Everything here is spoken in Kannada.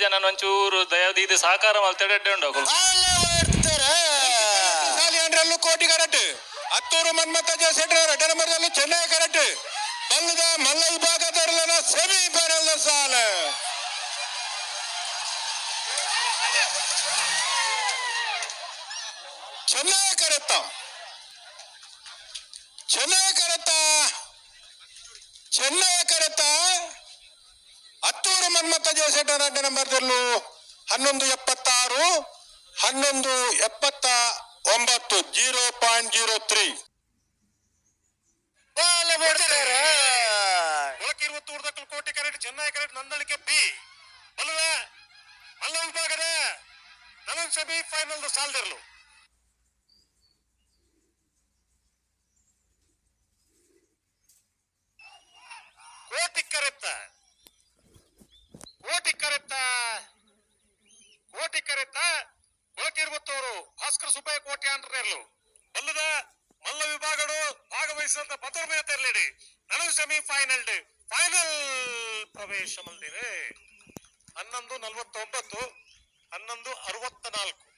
ಜನ ಒಂಚೂರು ದಯವಿದು ಸಹಕಾರ ಮಲ್ತಡೆ ಉಂಡು ಕೋಟಿ ಕರೆಕ್ಟ್ ಹತ್ತೂರು ಮನ್ಮತ ಜಯಶೆಟ್ಟರ್ ಎರಡರ ಮರದಲ್ಲಿ ಚೆನ್ನೈ ಕರೆಕ್ಟ್ ಬಲ್ಲದ ಮಲ್ಲ ವಿಭಾಗದವರನ್ನ ಸೆಮಿ ಫೈನಲ್ ಸಾಲ ಚೆನ್ನೈ ಕರೆತ್ತ ಹತ್ತೂರು ಮನ್ಮತ ಜಯಶೆಟ್ಟರ್ ಎರಡ ನಂಬರ್ದಲ್ಲೂ 1176 1179 0.03 crore correct Chennai correct Nandalike B ಬಲ್ಲದ ಮಲ್ಲ ವಿಭಾಗದ ಸೆಮಿ ಫೈನಲ್ ಸಾಲದಿರಲು ಕೋಟಿ ಕರೆತ್ತ ಒಳಕಿರುವತ್ತವರು ಭಾಸ್ಕರ್ ಸುಬ್ಬಯ್ಯ ಕೋಟೆ ಅಂದ್ರಲು ಬಲ್ಲದ ಮಲ್ಲ ವಿಭಾಗಗಳು ಭಾಗವಹಿಸಿದಂತ ಭದ್ರಮಯ ತೆರಳಿಡಿ ಸೆಮಿ ಫೈನಲ್ ಪ್ರವೇಶ ಮಲ್ದಿದೆ 11:49 11:64